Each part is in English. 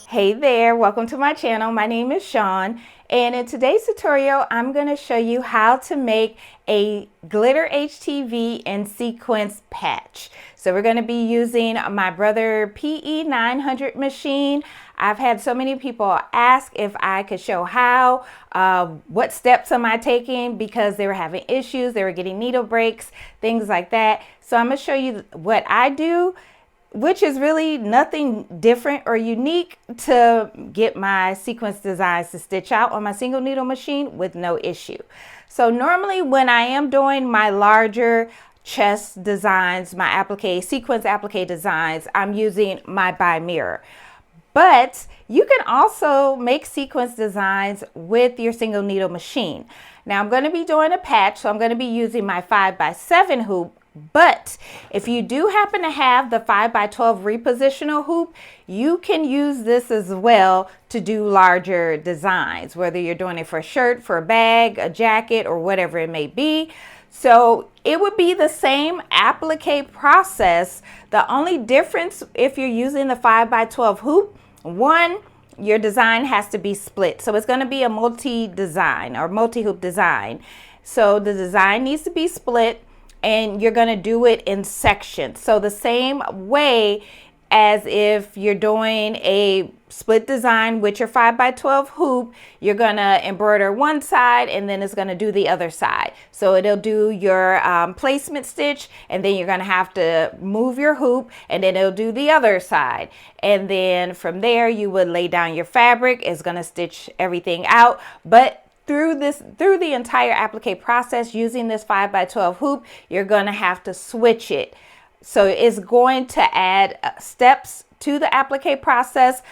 Hey there, welcome to my channel. My name is Sean, and in today's tutorial I'm going to show you how to make a glitter HTV and sequence patch. So we're going to be using my Brother PE900 machine. I've had so many people ask if I could show how, what steps am I taking, because they were having issues, they were getting needle breaks, things like that. So I'm going to show you what I do, which is really nothing different or unique, to get my sequence designs to stitch out on my single needle machine with no issue. So normally when I am doing my larger chest designs, my sequence applique designs, I'm using my Bai Mirror. But you can also make sequence designs with your single needle machine. Now I'm going to be doing a patch, so I'm going to be using my 5x7 hoop. But if you do happen to have the 5x12 repositional hoop, you can use this as well to do larger designs, whether you're doing it for a shirt, for a bag, a jacket, or whatever it may be. So it would be the same applique process. The only difference, if you're using the 5x12 hoop, one, your design has to be split. So it's going to be a multi-design or multi-hoop design. So the design needs to be split, and you're going to do it in sections. So the same way as if you're doing a split design with your 5x12 hoop, you're going to embroider one side and then it's going to do the other side. So it'll do your placement stitch, and then you're going to have to move your hoop, and then it'll do the other side. And then from there you would lay down your fabric. It's going to stitch everything out. But through the entire applique process, using this 5x12 hoop, you're going to have to switch it. So it's going to add steps to the applique process,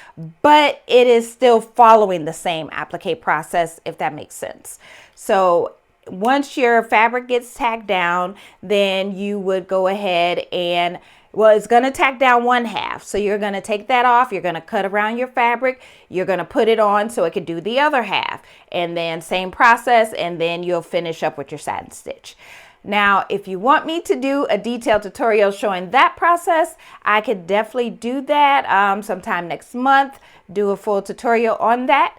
but it is still following the same applique process, if that makes sense. So once your fabric gets tacked down, then you would go ahead and, well, it's going to tack down one half. So you're going to take that off. You're going to cut around your fabric. You're going to put it on so it can do the other half. And then same process. And then you'll finish up with your satin stitch. Now, if you want me to do a detailed tutorial showing that process, I could definitely do that sometime next month, do a full tutorial on that.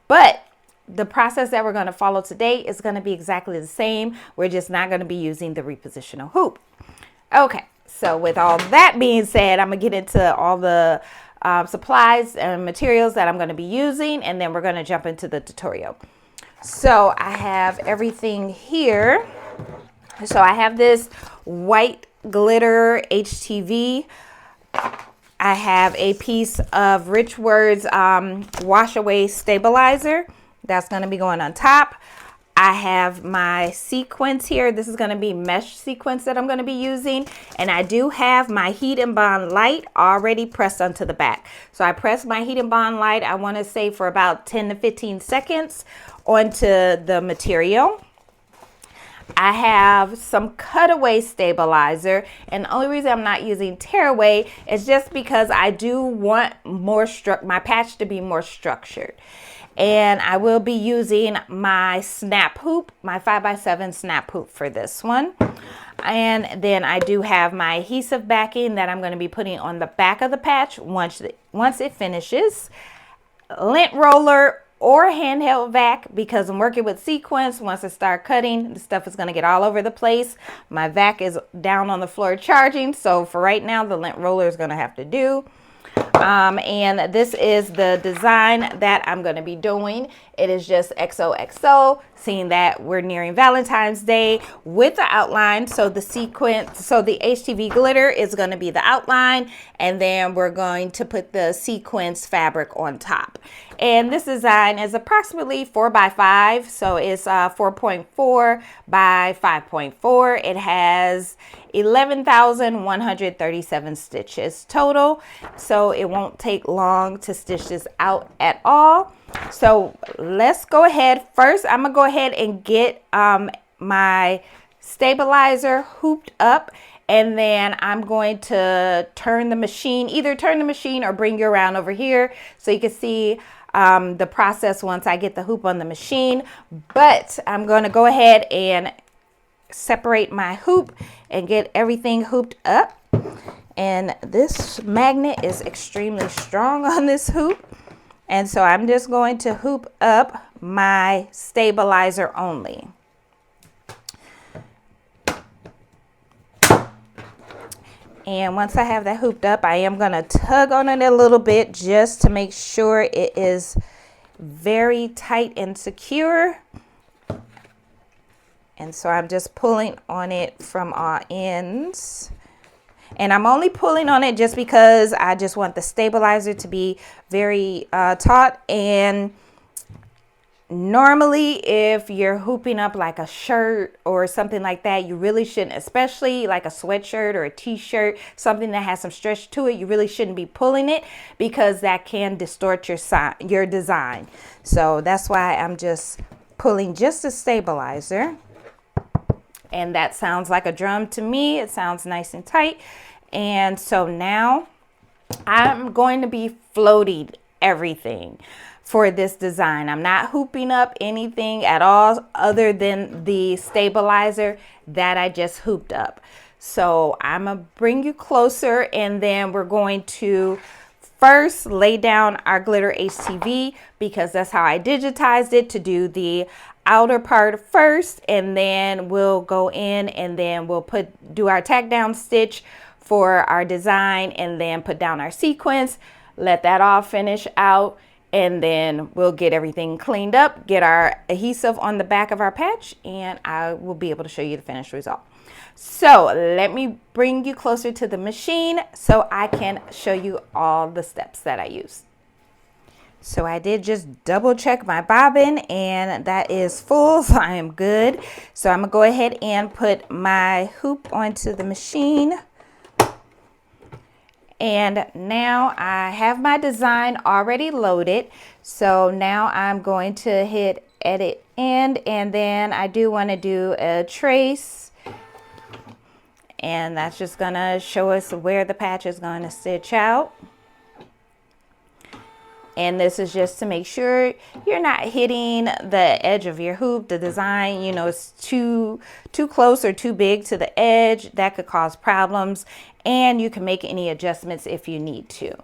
But the process that we're going to follow today is going to be exactly the same. We're just not going to be using the repositional hoop. Okay. So with all that being said, I'm going to get into all the supplies and materials that I'm going to be using, and then we're going to jump into the tutorial. So I have everything here. So I have this white glitter HTV. I have a piece of Richword's wash away stabilizer. That's going to be going on top. I have my sequins here. This is going to be mesh sequins that I'm going to be using. And I do have my heat and bond light already pressed onto the back. So I pressed my heat and bond light, I want to say for about 10 to 15 seconds onto the material. I have some cutaway stabilizer, and the only reason I'm not using tearaway is just because I do want my patch to be more structured. And I will be using my snap hoop, my 5x7 snap hoop for this one. And then I do have my adhesive backing that I'm going to be putting on the back of the patch once it finishes. Lint roller or handheld vac, because I'm working with sequins. Once I start cutting, the stuff is going to get all over the place. My vac is down on the floor charging, so for right now the lint roller is going to have to do. And this is the design that I'm going to be doing. It is just XOXO, seeing that we're nearing Valentine's Day, with the outline. So the sequence, so the HTV glitter is going to be the outline, and then we're going to put the sequence fabric on top. And this design is approximately 4x5, so it's 4.4 by 5.4. It has 11,137 stitches total, so it won't take long to stitch this out at all. So let's go ahead. First, I'm gonna go ahead and get my stabilizer hooped up, and then I'm going to turn the machine, either turn the machine or bring you around over here so you can see the process once I get the hoop on the machine. But I'm going to go ahead and separate my hoop and get everything hooped up. And this magnet is extremely strong on this hoop. And so I'm just going to hoop up my stabilizer only. And once I have that hooped up, I am going to tug on it a little bit just to make sure it is very tight and secure. And so I'm just pulling on it from all ends. And I'm only pulling on it just because I just want the stabilizer to be very taut. And normally if you're hooping up like a shirt or something like that, you really shouldn't, especially like a sweatshirt or a t-shirt, something that has some stretch to it, you really shouldn't be pulling it because that can distort your design. So that's why I'm just pulling just a stabilizer. And that sounds like a drum to me. It sounds nice and tight. And so now I'm going to be floating everything for this design. I'm not hooping up anything at all other than the stabilizer that I just hooped up. So I'm gonna bring you closer, and then we're going to first lay down our glitter HTV because that's how I digitized it, to do the outer part first, and then we'll go in and then we'll do our tack down stitch for our design, and then put down our sequins, let that all finish out, and then we'll get everything cleaned up, get our adhesive on the back of our patch, and I will be able to show you the finished result. So let me bring you closer to the machine so I can show you all the steps that I use. So I did just double check my bobbin, and that is full, so I am good. So I'm gonna go ahead and put my hoop onto the machine. And now I have my design already loaded. So now I'm going to hit edit end, and then I do want to do a trace. And that's just gonna show us where the patch is going to stitch out. And this is just to make sure you're not hitting the edge of your hoop. The design, you know, is too close or too big to the edge. That could cause problems, and you can make any adjustments if you need to.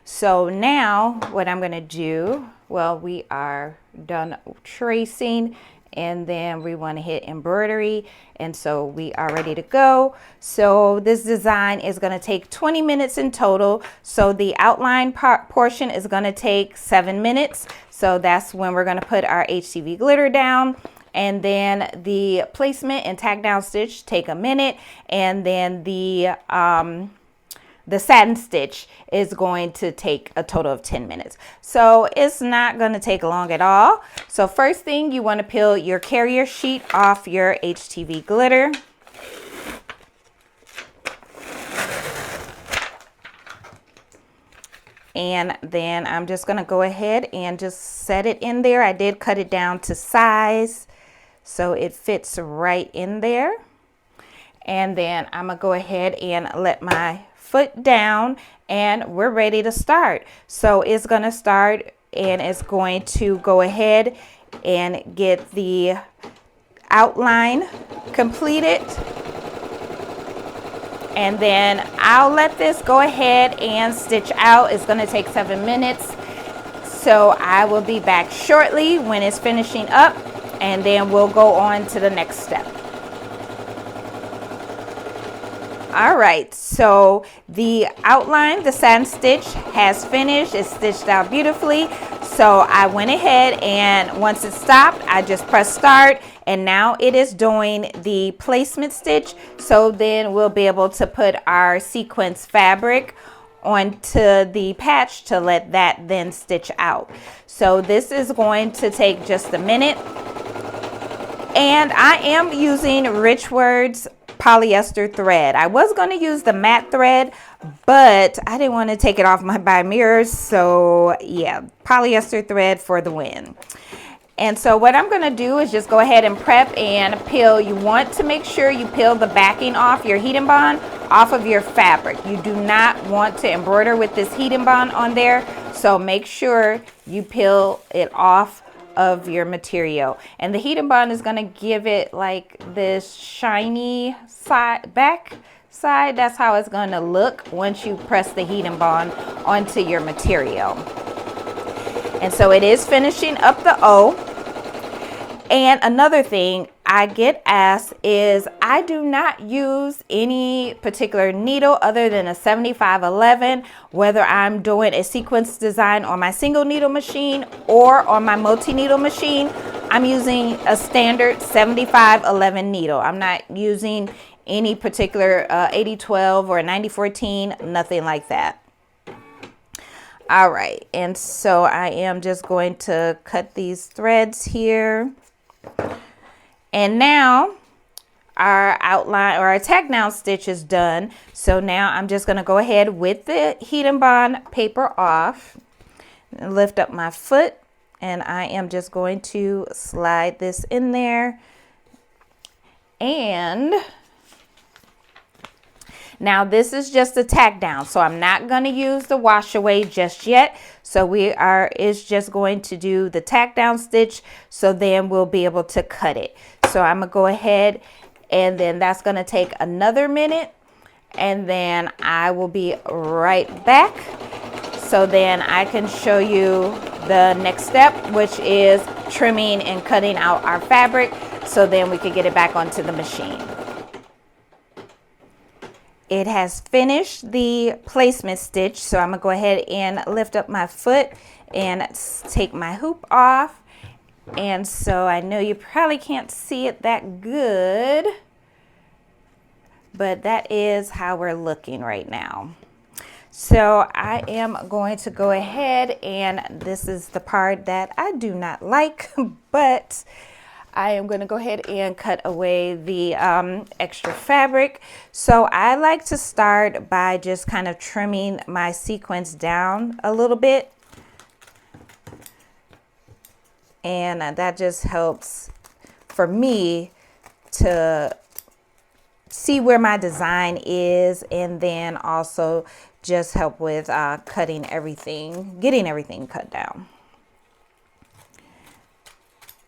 So now what I'm gonna do, well, we are done tracing, and then we want to hit embroidery, and so we are ready to go. So this design is going to take 20 minutes in total. So the outline portion is going to take 7 minutes. So that's when we're going to put our HTV glitter down, and then the placement and tack down stitch take a minute, and then the satin stitch is going to take a total of 10 minutes. So it's not going to take long at all. So first thing, you want to peel your carrier sheet off your HTV glitter. And then I'm just going to go ahead and just set it in there. I did cut it down to size, so it fits right in there. And then I'm going to go ahead and let my foot down, and we're ready to start. So it's going to start, and it's going to go ahead and get the outline completed. And then I'll let this go ahead and stitch out. It's going to take 7 minutes. So I will be back shortly when it's finishing up, and then we'll go on to the next step. All right, so the outline, the satin stitch has finished. It's stitched out beautifully. So I went ahead, and once it stopped, I just pressed start, and now it is doing the placement stitch. So then we'll be able to put our sequence fabric onto the patch to let that then stitch out. So this is going to take just a minute. And I am using Richword's polyester thread. I was going to use the matte thread, but I didn't want to take it off my Bai Mirror. So yeah, polyester thread for the win. And so what I'm going to do is just go ahead and prep and peel. You want to make sure you peel the backing off your heat and bond off of your fabric. You do not want to embroider with this heat and bond on there. So make sure you peel it off of your material, and the heat and bond is going to give it like this shiny side back side, that's how it's going to look once you press the heat and bond onto your material. And so it is finishing up the O. And another thing I get asked is I do not use any particular needle other than a 7511, whether I'm doing a sequence design on my single needle machine or on my multi-needle machine. I'm using a standard 7511 needle. I'm not using any particular 8012 or 9014, nothing like that. All right, and so I am just going to cut these threads here. And now our outline or our tack down stitch is done. So now I'm just going to go ahead with the heat and bond paper off and lift up my foot, and I am just going to slide this in there. And now this is just a tack down, so I'm not going to use the wash away just yet. So is just going to do the tack down stitch, so then we'll be able to cut it. So I'm gonna go ahead, and then that's gonna take another minute, and then I will be right back. So then I can show you the next step, which is trimming and cutting out our fabric, so then we can get it back onto the machine. It has finished the placement stitch, so I'm gonna go ahead and lift up my foot and take my hoop off. And so I know you probably can't see it that good, but that is how we're looking right now. So I am going to go ahead, and this is the part that I do not like, but I am going to go ahead and cut away the extra fabric. So I like to start by just kind of trimming my sequins down a little bit. And that just helps for me to see where my design is, and then also just help with getting everything cut down.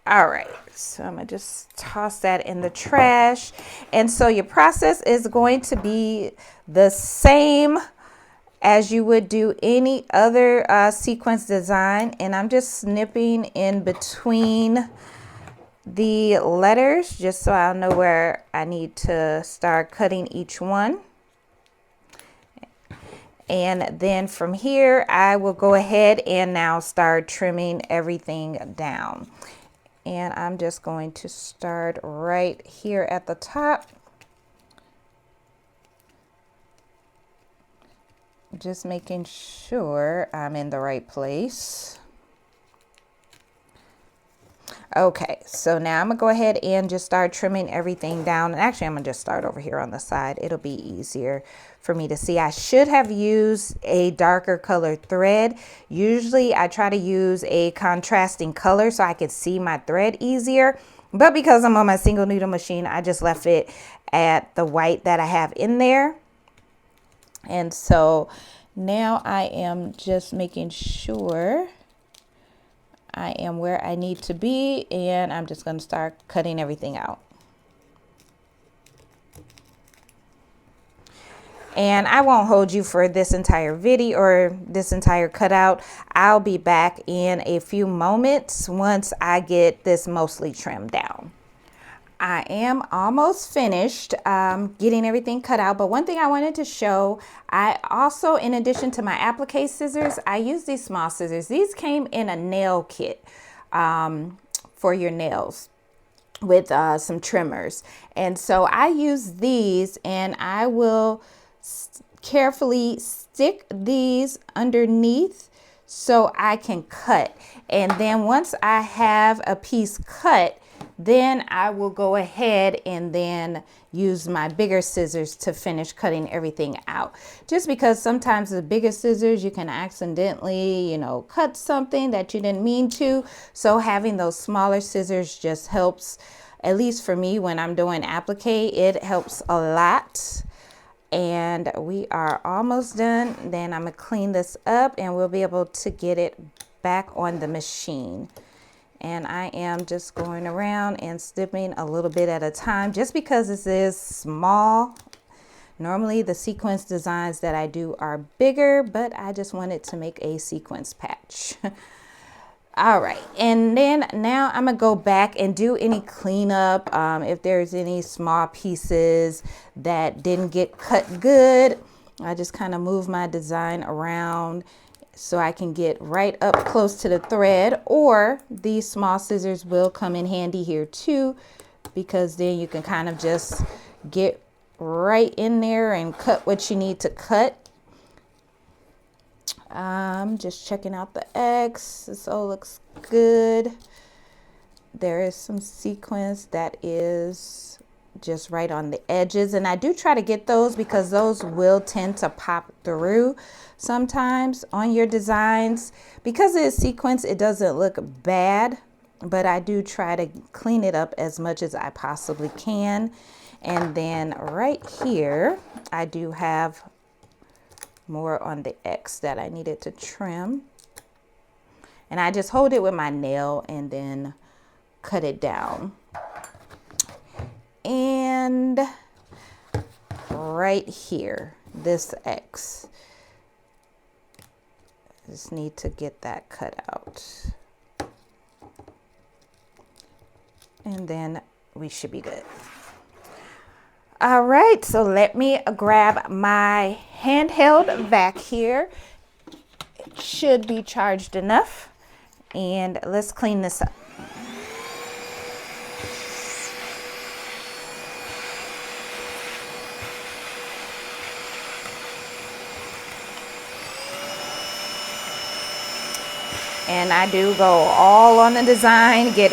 All right, so I'm gonna just toss that in the trash. And so your process is going to be the same as you would do any other sequence design. And I'm just snipping in between the letters just so I'll know where I need to start cutting each one. And then from here, I will go ahead and now start trimming everything down. And I'm just going to start right here at the top. Just making sure I'm in the right place. Okay, so now I'm gonna go ahead and just start trimming everything down. And actually, I'm gonna just start over here on the side. It'll be easier for me to see. I should have used a darker colored thread. Usually I try to use a contrasting color so I could see my thread easier. But because I'm on my single needle machine, I just left it at the white that I have in there. And so now I am just making sure I am where I need to be, and I'm just going to start cutting everything out. And I won't hold you for this entire video or this entire cutout. I'll be back in a few moments once I get this mostly trimmed down. I am almost finished getting everything cut out, but one thing I wanted to show, I also, in addition to my applique scissors, I use these small scissors. These came in a nail kit for your nails with some trimmers. And so I use these, and I will carefully stick these underneath so I can cut. And then once I have a piece cut, then I will go ahead and then use my bigger scissors to finish cutting everything out. Just because sometimes the bigger scissors, you can accidentally, cut something that you didn't mean to. So having those smaller scissors just helps, at least for me when I'm doing applique, it helps a lot. And we are almost done. Then I'm gonna clean this up and we'll be able to get it back on the machine. And I am just going around and snipping a little bit at a time, just because this is small Normally the sequence designs that I do are bigger, but I just wanted to make a sequence patch. All right, and then now I'm gonna go back and do any cleanup. If there's any small pieces that didn't get cut good, I just kind of move my design around so I can get right up close to the thread, or these small scissors will come in handy here too, because then you can kind of just get right in there and cut what you need to cut. Just checking out the X. This all looks good. There is some sequence that is just right on the edges, and I do try to get those because those will tend to pop through sometimes on your designs. Because it's sequence, it doesn't look bad, but I do try to clean it up as much as I possibly can. And then right here I do have more on the X that I needed to trim, and I just hold it with my nail and then cut it down. And right here, this X, just need to get that cut out, and then we should be good. All right, so let me grab my handheld vac here. It should be charged enough, and let's clean this up. And I do go all on the design, get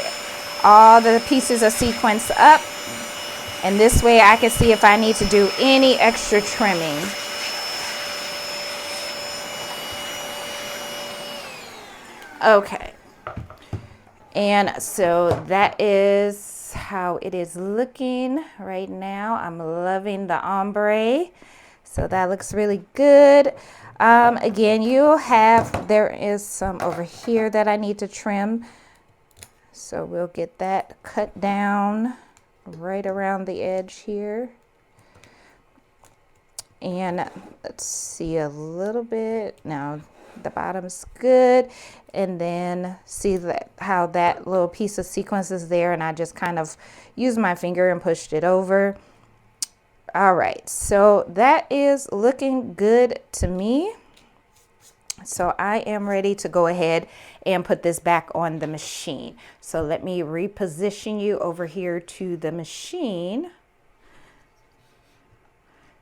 all the pieces of sequence up. And this way I can see if I need to do any extra trimming. Okay. And so that is how it is looking right now. I'm loving the ombre. So that looks really good. Again, there is some over here that I need to trim. So we'll get that cut down right around the edge here. And let's see a little bit. Now the bottom's good. And then see how that little piece of sequence is there, and I just kind of used my finger and pushed it over. All right, so that is looking good to me. So I am ready to go ahead and put this back on the machine. So let me reposition you over here to the machine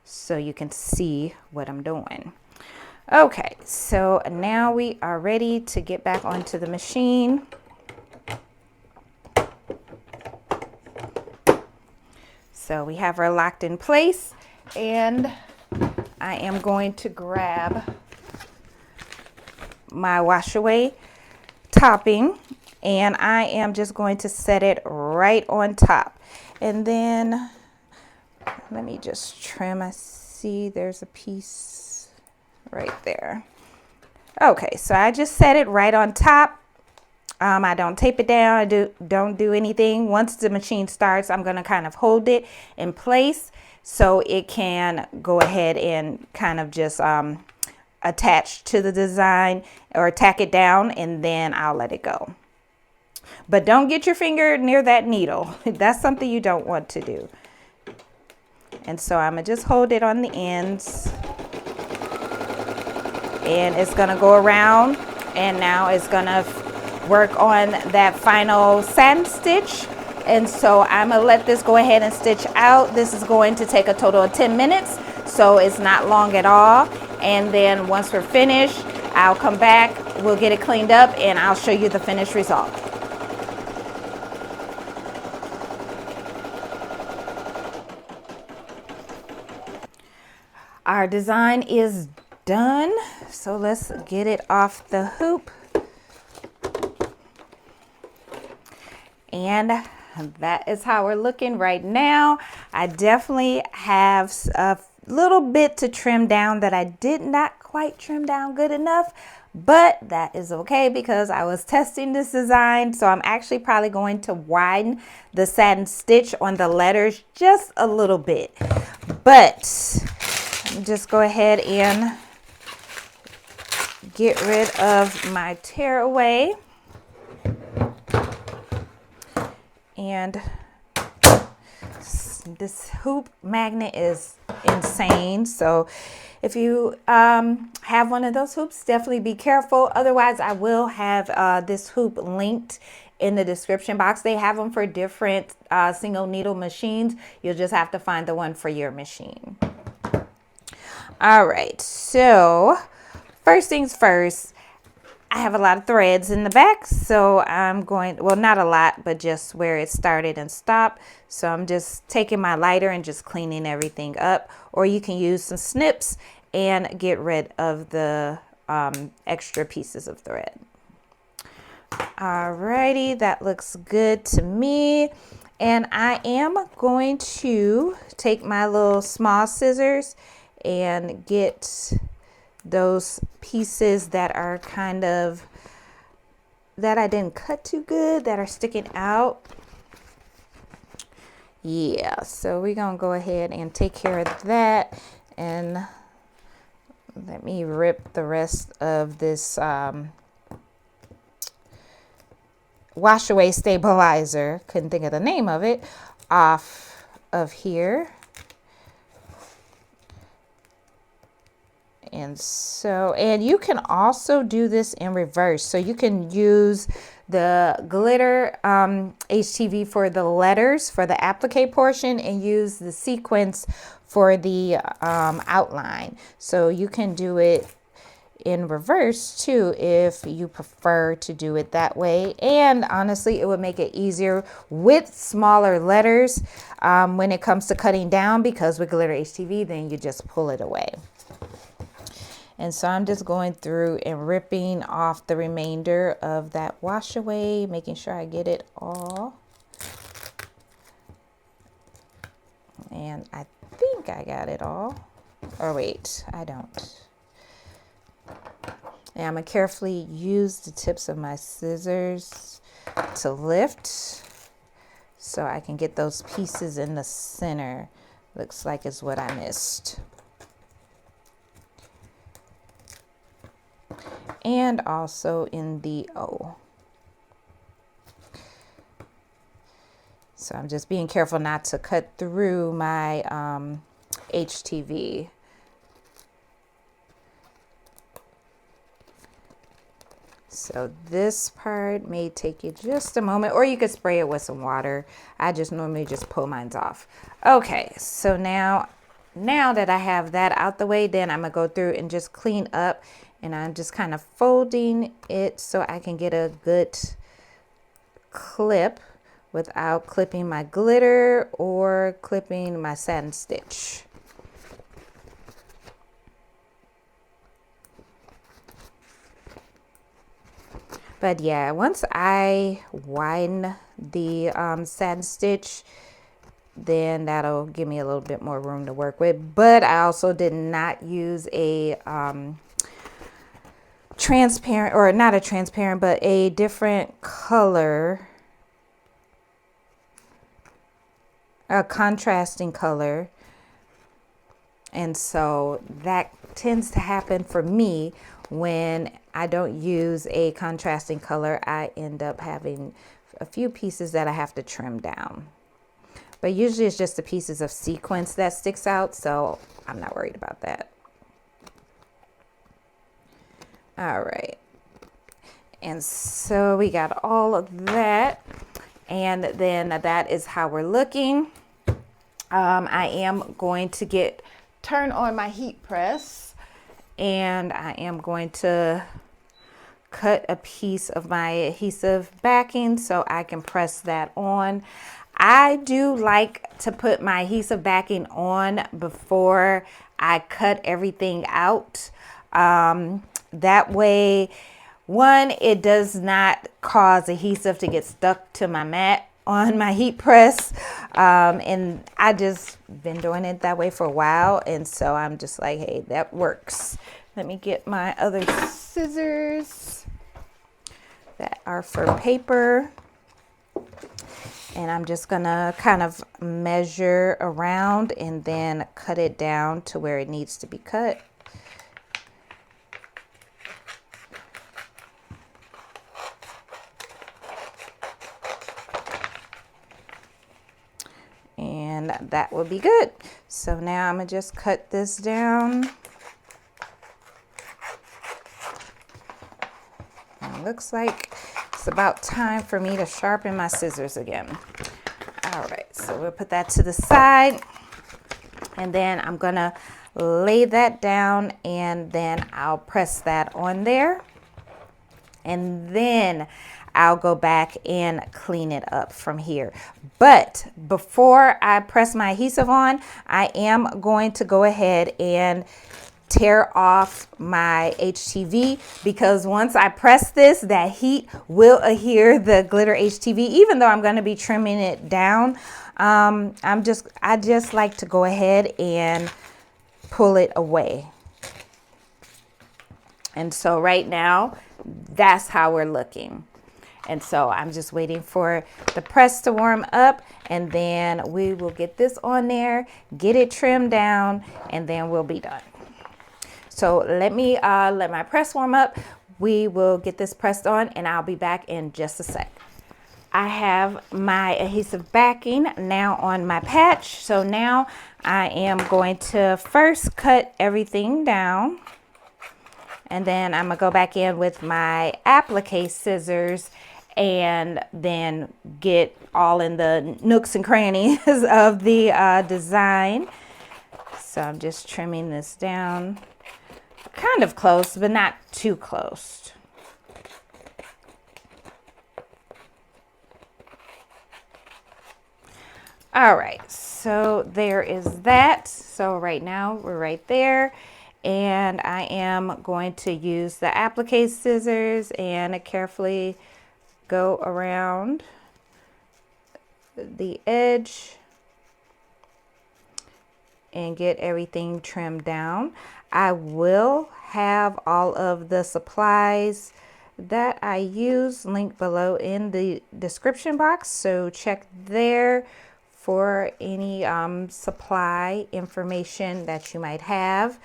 so you can see what I'm doing. Okay, so now we are ready to get back onto the machine. So we have her locked in place, and I am going to grab my wash away topping, and I am just going to set it right on top. And then let me just trim. I see there's a piece right there. Okay, so I just set it right on top. I don't tape it down. I don't do anything. Once the machine starts, I'm going to kind of hold it in place so it can go ahead and kind of just attach to the design or tack it down, and then I'll let it go. But don't get your finger near that needle. That's something you don't want to do. And so I'm going to just hold it on the ends, and it's going to go around, and now it's going to work on that final satin stitch. And so I'm gonna let this go ahead and stitch out. This is going to take a total of 10 minutes, so it's not long at all. And then once we're finished, I'll come back, we'll get it cleaned up, and I'll show you the finished result. Our design is done, so let's get it off the hoop. And that is how we're looking right now. I definitely have a little bit to trim down that I did not quite trim down good enough, but that is okay because I was testing this design. So I'm actually probably going to widen the satin stitch on the letters just a little bit. But let me just go ahead and get rid of my tearaway. And this hoop magnet is insane. So if you have one of those hoops, definitely be careful. Otherwise, I will have this hoop linked in the description box. They have them for different single needle machines. You'll just have to find the one for your machine. All right, so first things first, I have a lot of threads in the back, so I'm going, well, not a lot, but just where it started and stopped. So I'm just taking my lighter and just cleaning everything up, or you can use some snips and get rid of the extra pieces of thread. Alrighty, that looks good to me. And I am going to take my little small scissors and get those pieces that are kind of, that I didn't cut too good, that are sticking out. Yeah, so we're gonna go ahead and take care of that, and let me rip the rest of this wash away stabilizer, couldn't think of the name of it, off of here. And so, and you can also do this in reverse. So you can use the glitter HTV for the letters, for the applique portion, and use the sequins for the outline. So you can do it in reverse too if you prefer to do it that way. And honestly, it would make it easier with smaller letters when it comes to cutting down, because with glitter HTV, then you just pull it away. And so I'm just going through and ripping off the remainder of that wash away, making sure I get it all. And I think I got it all. Or wait, I don't. And I'm going to carefully use the tips of my scissors to lift so I can get those pieces in the center. Looks like it's what I missed. And also in the O. So I'm just being careful not to cut through my HTV. So this part may take you just a moment, or you could spray it with some water. I just normally just pull mine off. Okay, so now that I have that out the way, then I'm gonna go through and just clean up. And I'm just kind of folding it so I can get a good clip without clipping my glitter or clipping my satin stitch. But yeah, once I widen the satin stitch, then that'll give me a little bit more room to work with. But I also did not use a transparent, or not a transparent, but a different color, a contrasting color. And so that tends to happen for me when I don't use a contrasting color. I end up having a few pieces that I have to trim down. But usually it's just the pieces of sequins that sticks out, so I'm not worried about that. All right, and so we got all of that, and then that is how we're looking. I am going to turn on my heat press, and I am going to cut a piece of my adhesive backing so I can press that on. I do like to put my adhesive backing on before I cut everything out. That way, one, it does not cause adhesive to get stuck to my mat on my heat press. And I just been doing it that way for a while. And so I'm just like, hey, that works. Let me get my other scissors that are for paper. And I'm just gonna kind of measure around and then cut it down to where it needs to be cut. And that will be good. So now I'm gonna just cut this down. And looks like it's about time for me to sharpen my scissors again. All right, so we'll put that to the side, and then I'm gonna lay that down, and then I'll press that on there, and then I'll go back and clean it up from here. But before I press my adhesive on, I am going to go ahead and tear off my HTV, because once I press this, that heat will adhere the glitter HTV, even though I'm going to be trimming it down. I just like to go ahead and pull it away. And so right now, that's how we're looking. And so I'm just waiting for the press to warm up, and then we will get this on there, get it trimmed down, and then we'll be done. So let me let my press warm up. We will get this pressed on, and I'll be back in just a sec. I have my adhesive backing now on my patch. So now I am going to first cut everything down, and then I'm gonna go back in with my applique scissors and then get all in the nooks and crannies of the design. So I'm just trimming this down. Kind of close, but not too close. All right, so there is that. So right now we're right there, and I am going to use the applique scissors and carefully go around the edge and get everything trimmed down. I will have all of the supplies that I use linked below in the description box, so check there for any supply information that you might have.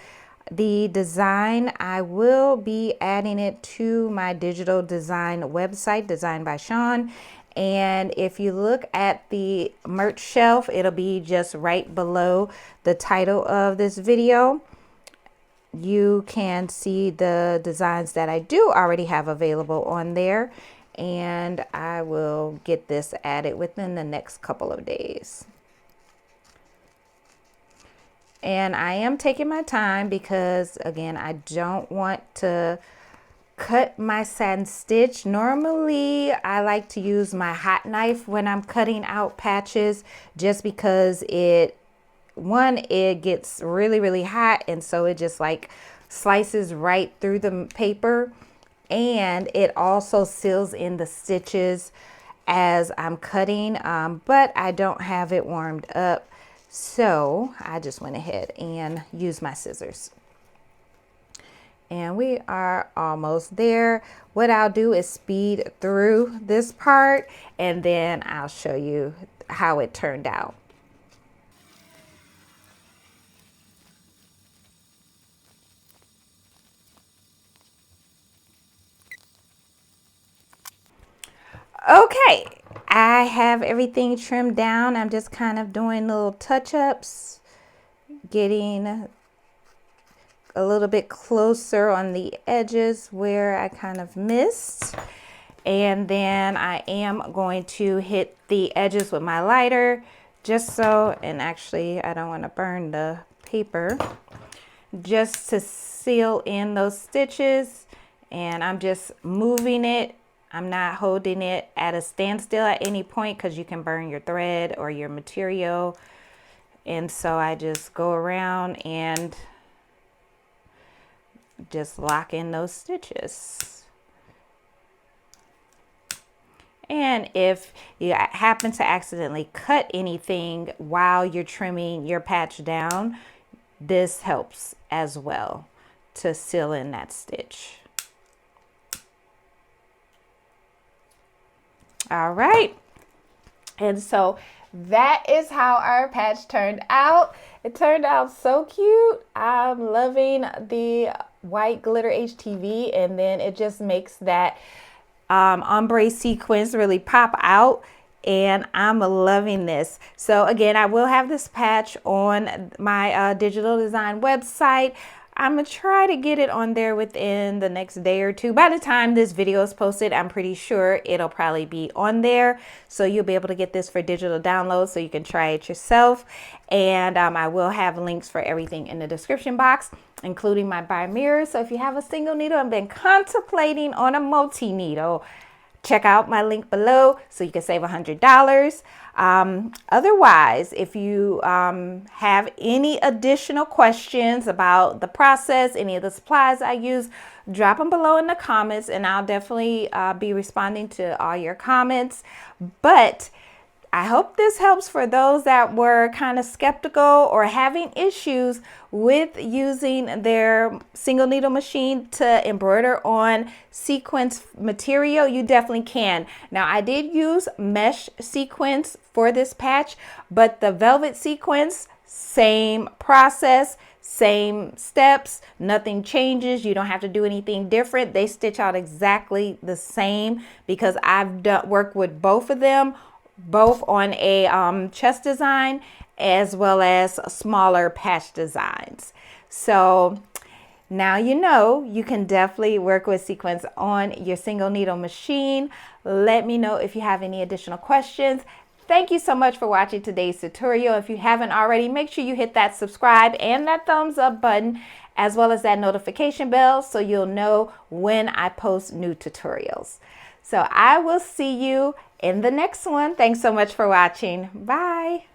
The design, I will be adding it to my digital design website, Designed by Sean. And if you look at the merch shelf, it'll be just right below the title of this video. You can see the designs that I do already have available on there, and I will get this added within the next couple of days. And I am taking my time because, again, I don't want to cut my satin stitch. Normally, I like to use my hot knife when I'm cutting out patches, just because it gets really hot, and so it just like slices right through the paper, and it also seals in the stitches as I'm cutting, but I don't have it warmed up, so I just went ahead and used my scissors. And we are almost there. What I'll do is speed through this part, and then I'll show you how it turned out. Okay, I have everything trimmed down. I'm just kind of doing little touch-ups, getting a little bit closer on the edges where I kind of missed. And then I am going to hit the edges with my lighter, just so, and actually I don't want to burn the paper, just to seal in those stitches. And I'm just moving it. I'm not holding it at a standstill at any point, because you can burn your thread or your material. And so I just go around and just lock in those stitches. And if you happen to accidentally cut anything while you're trimming your patch down, this helps as well to seal in that stitch. All right, and so that is how our patch turned out. It turned out so cute. I'm loving the white glitter HTV, and then it just makes that ombre sequins really pop out, and I'm loving this. So again, I will have this patch on my digital design website. I'm gonna try to get it on there within the next day or two. By the time this video is posted, I'm pretty sure it'll probably be on there. So you'll be able to get this for digital download so you can try it yourself. And I will have links for everything in the description box, including my Bai Mirror. So if you have a single needle and been contemplating on a multi-needle, check out my link below so you can save $100. Otherwise, if you have any additional questions about the process, any of the supplies I use, drop them below in the comments, and I'll definitely be responding to all your comments. But I hope this helps for those that were kind of skeptical or having issues with using their single needle machine to embroider on sequins material. You definitely can. Now, I did use mesh sequins for this patch, but the velvet sequins, same process, same steps, nothing changes. You don't have to do anything different. They stitch out exactly the same because I've worked with both of them, both on a chest design as well as smaller patch designs. So now you know you can definitely work with sequins on your single needle machine. Let me know if you have any additional questions. Thank you so much for watching today's tutorial. If you haven't already, make sure you hit that subscribe and that thumbs up button, as well as that notification bell, so you'll know when I post new tutorials. So I will see you in the next one. Thanks so much for watching. Bye.